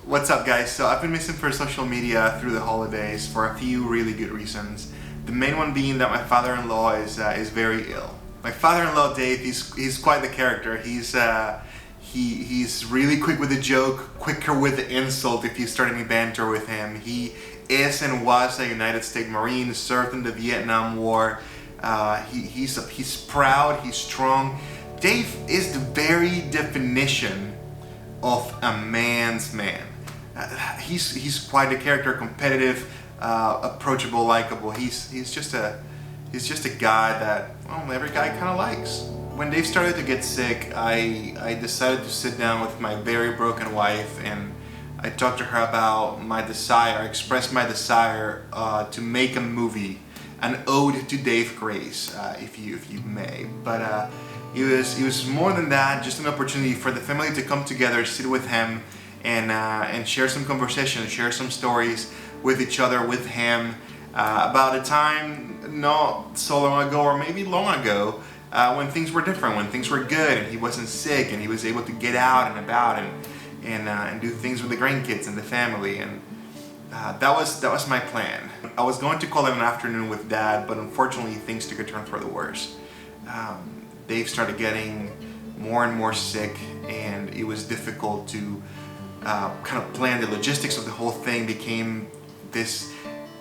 What's up, guys? So I've been missing for social media through the holidays for a few really good reasons. The main one being that my father-in-law is very ill. My father-in-law Dave, he's quite the character. He's really quick with the joke, quicker with the insult if you start any banter with him. He is and was a United States Marine, served in the Vietnam War. He's proud, he's strong. Dave is the very definition of a man's man. He's quite a character, competitive, approachable, likable. He's just a guy that, well, every guy kind of likes. When Dave started to get sick, I decided to sit down with my very broken wife, and I talked to her about my desire, expressed my desire to make a movie, an ode to Dave Grace, if you may. But it was more than that, just an opportunity for the family to come together, sit with him, and share some conversation, share some stories with each other, with him, about a time not so long ago, or maybe long ago, when things were different, when things were good, and he wasn't sick, and he was able to get out and about and do things with the grandkids and the family. And that was my plan. I was going to call it an afternoon with Dad, but unfortunately things took a turn for the worse. Dave started getting more and more sick, and it was difficult to kind of plan. The logistics of the whole thing became this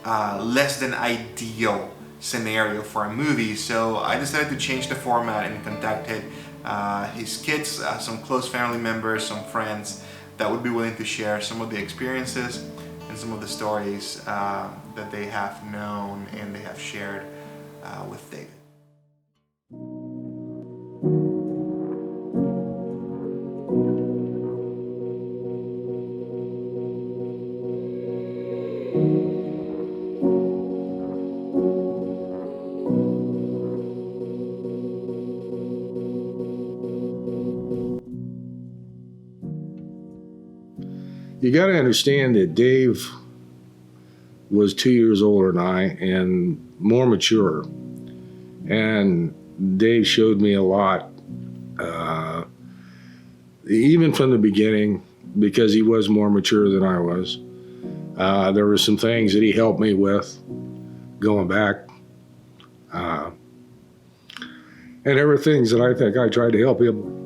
less than ideal scenario for a movie. So I decided to change the format and contacted his kids, some close family members, some friends that would be willing to share some of the experiences and some of the stories that they have known and they have shared with David. You got to understand that Dave was 2 years older than I and more mature. And Dave showed me a lot, even from the beginning, because he was more mature than I was. There were some things that he helped me with going back. And there were things that I think I tried to help him.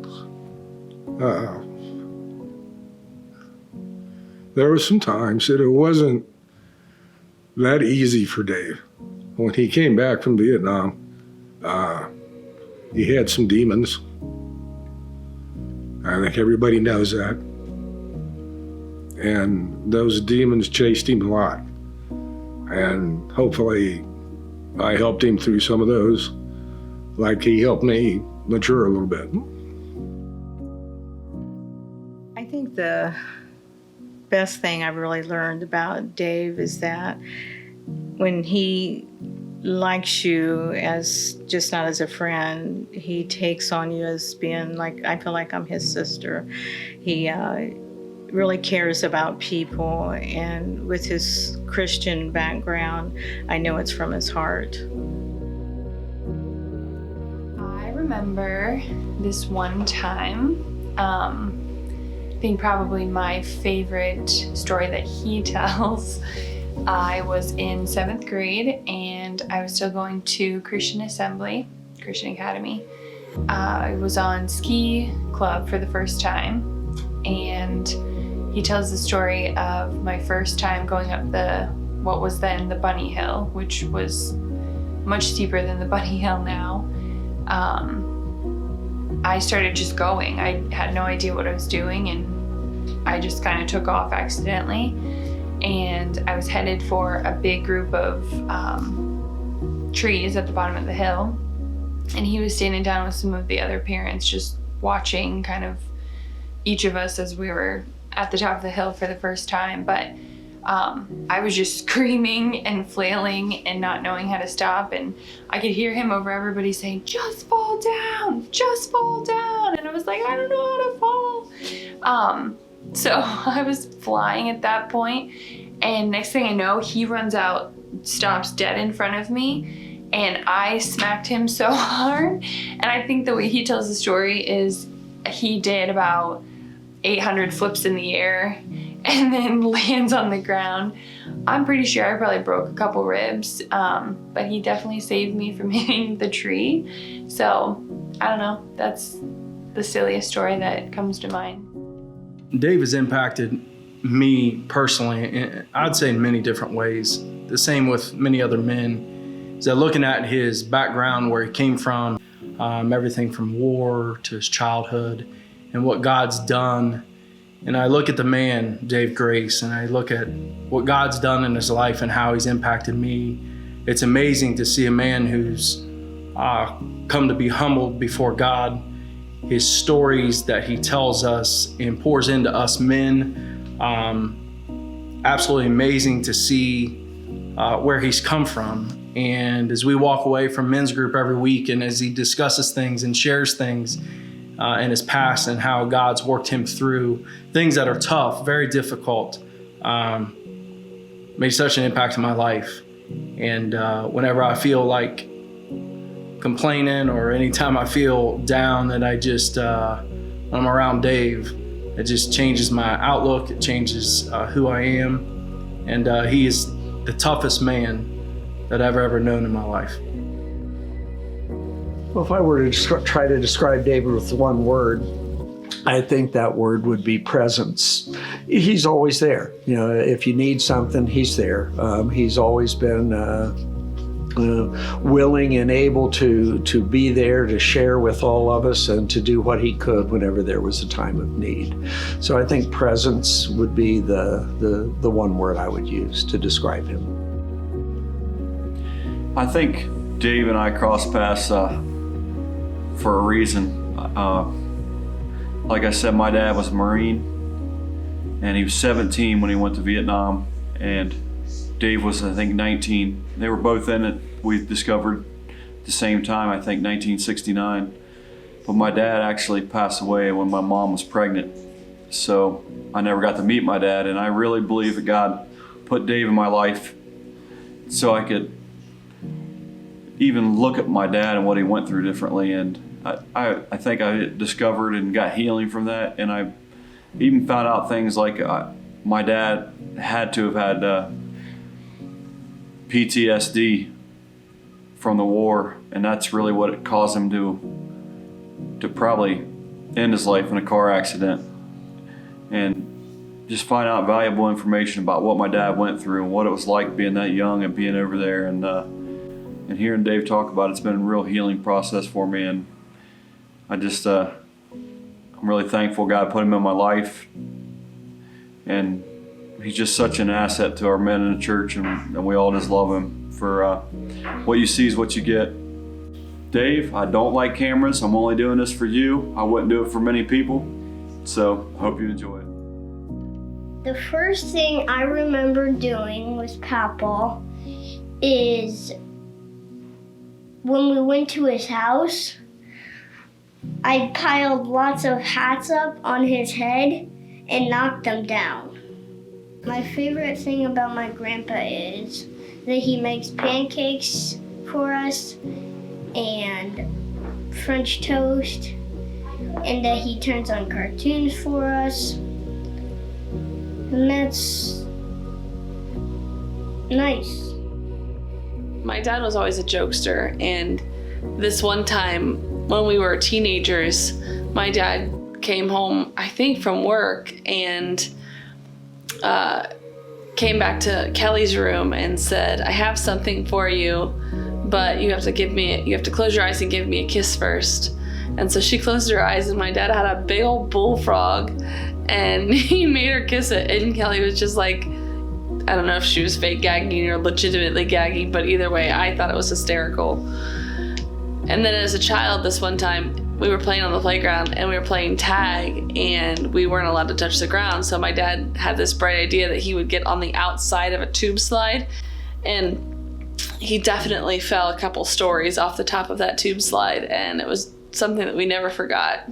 There were some times that it wasn't that easy for Dave. When he came back from Vietnam, he had some demons. I think everybody knows that. And those demons chased him a lot. And hopefully I helped him through some of those, like he helped me mature a little bit. I think the best thing I've really learned about Dave is that when he likes you as just not as a friend, he takes on you as being like, I feel like I'm his sister. He really cares about people, and with his Christian background, I know it's from his heart. I remember this one time, I think probably my favorite story that he tells. I was in 7th grade and I was still going to Christian Academy. I was on ski club for the first time, and he tells the story of my first time going up what was then the Bunny Hill, which was much steeper than the Bunny Hill now. I started just going. I had no idea what I was doing, and I just kind of took off accidentally. And I was headed for a big group of trees at the bottom of the hill. And he was standing down with some of the other parents, just watching kind of each of us as we were at the top of the hill for the first time. But I was just screaming and flailing and not knowing how to stop. And I could hear him over everybody saying, just fall down, just fall down. And I was like, I don't know how to fall. So I was flying at that point. And next thing I know, he runs out, stops dead in front of me. And I smacked him so hard. And I think the way he tells the story is he did about 800 flips in the air and then lands on the ground. I'm pretty sure I probably broke a couple ribs, but he definitely saved me from hitting the tree. So I don't know, that's the silliest story that comes to mind. Dave has impacted me personally, I'd say in many different ways. The same with many other men. Is that looking at his background, where he came from, everything from war to his childhood, and what God's done. And I look at the man, Dave Grace, and I look at what God's done in his life and how he's impacted me. It's amazing to see a man who's come to be humbled before God. His stories that he tells us and pours into us men, absolutely amazing to see where he's come from. And as we walk away from men's group every week, and as he discusses things and shares things in his past and how God's worked him through things that are tough, very difficult, made such an impact in my life. And whenever I feel like complaining, or anytime I feel down, that I just, when I'm around Dave, it just changes my outlook. It changes who I am. And he is the toughest man that I've ever known in my life. Well, if I were to try to describe David with one word, I think that word would be presence. He's always there. You know, if you need something, he's there. He's always been willing and able to be there to share with all of us and to do what he could whenever there was a time of need. So I think presence would be the one word I would use to describe him. I think Dave and I crossed paths for a reason. Like I said, my dad was a Marine, and he was 17 when he went to Vietnam, and Dave was, I think, 19. They were both in it, we discovered at the same time, I think 1969. But my dad actually passed away when my mom was pregnant. So I never got to meet my dad, and I really believe that God put Dave in my life so I could even look at my dad and what he went through differently. And I think I discovered and got healing from that. And I even found out things like my dad had to have had PTSD from the war, and that's really what it caused him to probably end his life in a car accident. And just find out valuable information about what my dad went through and what it was like being that young and being over there. And hearing Dave talk about it's been a real healing process for me. And I just, I'm really thankful God put him in my life. And he's just such an asset to our men in the church, and we all just love him for what you see is what you get. Dave, I don't like cameras. I'm only doing this for you. I wouldn't do it for many people. So I hope you enjoy it. The first thing I remember doing with Papa is when we went to his house, I piled lots of hats up on his head and knocked them down. My favorite thing about my grandpa is that he makes pancakes for us and French toast, and that he turns on cartoons for us. And that's nice. My dad was always a jokester, and this one time when we were teenagers, my dad came home, I think from work, and came back to Kelly's room and said, "I have something for you, but you have to close your eyes and give me a kiss first." And so she closed her eyes, and my dad had a big old bullfrog, and he made her kiss it, and Kelly was just like, I don't know if she was fake gagging or legitimately gagging, but either way, I thought it was hysterical. And then as a child, this one time, we were playing on the playground and we were playing tag, and we weren't allowed to touch the ground. So my dad had this bright idea that he would get on the outside of a tube slide, and he definitely fell a couple stories off the top of that tube slide, and it was something that we never forgot.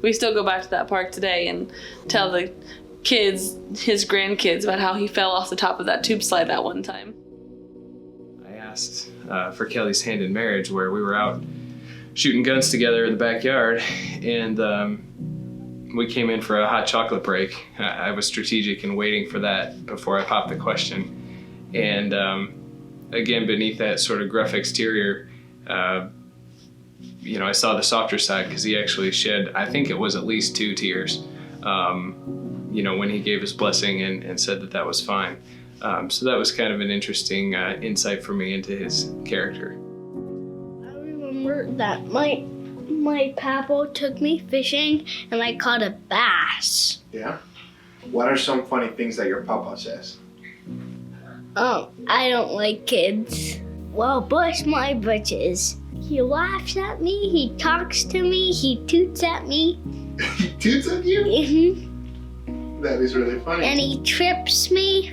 We still go back to that park today and tell the kids, his grandkids, about how he fell off the top of that tube slide that one time. I asked for Kelly's hand in marriage, where we were out shooting guns together in the backyard, and we came in for a hot chocolate break. I was strategic in waiting for that before I popped the question. And again, beneath that sort of gruff exterior, you know, I saw the softer side because he actually shed, I think it was at least 2 tears, you know, when he gave his blessing and said that that was fine. So that was kind of an interesting insight for me into his character. I remember that my papa took me fishing and I caught a bass. Yeah? What are some funny things that your papa says? I don't like kids. Well, bust my britches. He laughs at me, he talks to me, he toots at me. He toots at you? Mm-hmm. That is really funny. And he trips me.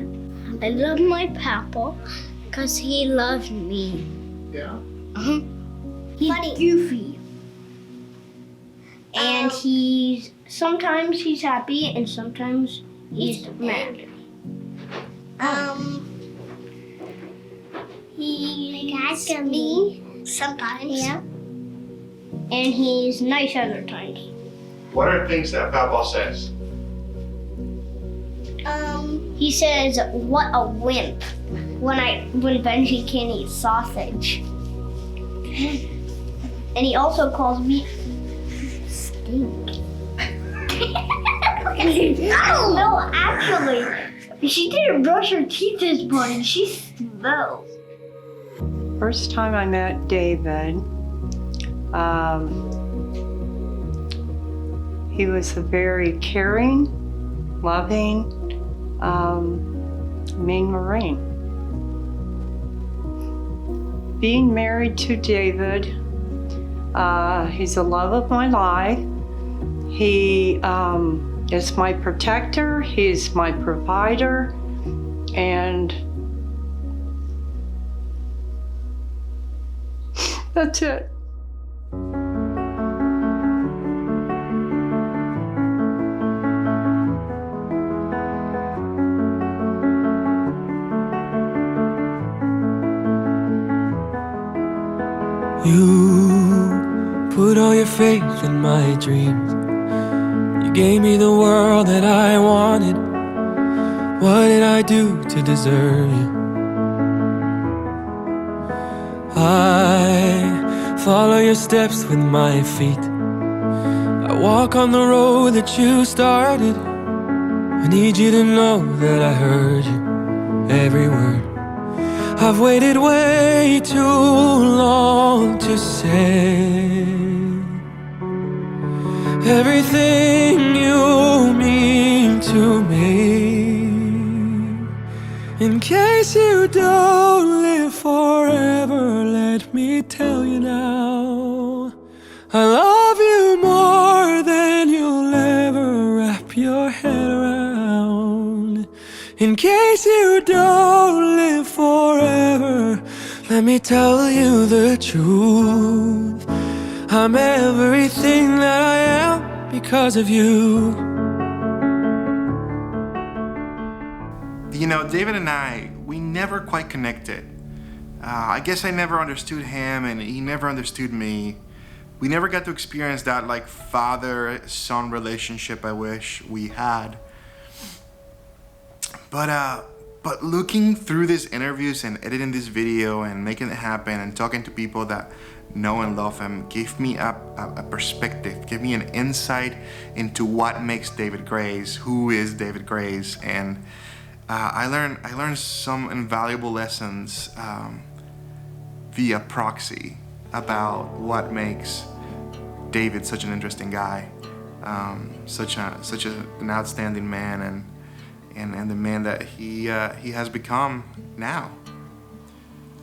I love my papa because he loves me. Yeah? Uh-huh. He's goofy. And sometimes he's happy and sometimes he's mad. He likes me sometimes. Yeah. And he's nice other times. What are things that papa says? He says, "What a wimp," when Benji can't eat sausage. And he also calls me stink. No, actually, she didn't brush her teeth this morning. She smells. First time I met David, he was a very caring, loving, mean Marine. Being married to David, he's the love of my life. He is my protector, he's my provider, and that's it. You put all your faith in my dreams. You gave me the world that I wanted. What did I do to deserve you? I follow your steps with my feet. I walk on the road that you started. I need you to know that I heard you, every word. I've waited way too long to say everything you mean to me. In case you don't live forever, let me tell you now, I love you more than you'll ever wrap your head around. In case you don't live forever, let me tell you the truth. I'm everything that I am because of you. You know, David and I, we never quite connected. I guess I never understood him and he never understood me. We never got to experience that like father-son relationship I wish we had. But looking through these interviews and editing this video and making it happen and talking to people that know and love him gave me a perspective, gave me an insight into what makes David Grace, who is David Grace, and I learned some invaluable lessons via proxy about what makes David such an interesting guy, such an outstanding man, and the man that he has become now.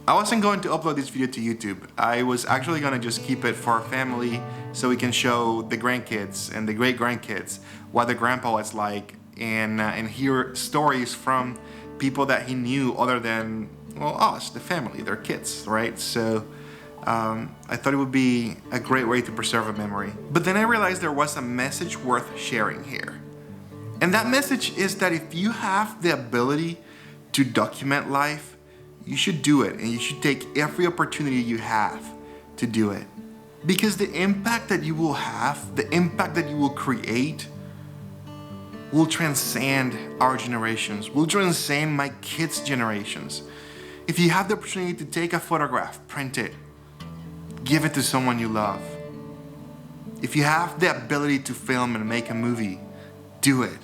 I wasn't going to upload this video to YouTube. I was actually going to just keep it for our family so we can show the grandkids and the great-grandkids what the grandpa was like and hear stories from people that he knew other than, well, us, the family, their kids, right? So I thought it would be a great way to preserve a memory. But then I realized there was a message worth sharing here. And that message is that if you have the ability to document life, you should do it, and you should take every opportunity you have to do it. Because the impact that you will have, the impact that you will create will transcend our generations, will transcend my kids' generations. If you have the opportunity to take a photograph, print it, give it to someone you love. If you have the ability to film and make a movie, do it.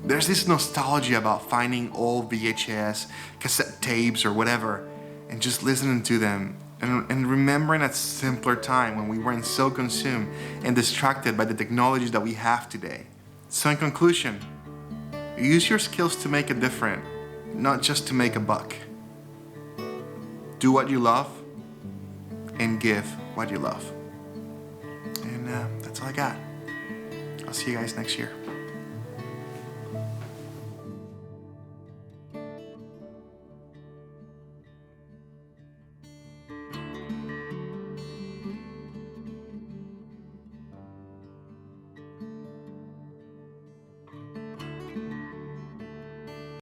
There's this nostalgia about finding old VHS, cassette tapes, or whatever, and just listening to them and remembering a simpler time when we weren't so consumed and distracted by the technologies that we have today. So in conclusion, use your skills to make a difference, not just to make a buck. Do what you love and give what you love. And that's all I got. I'll see you guys next year.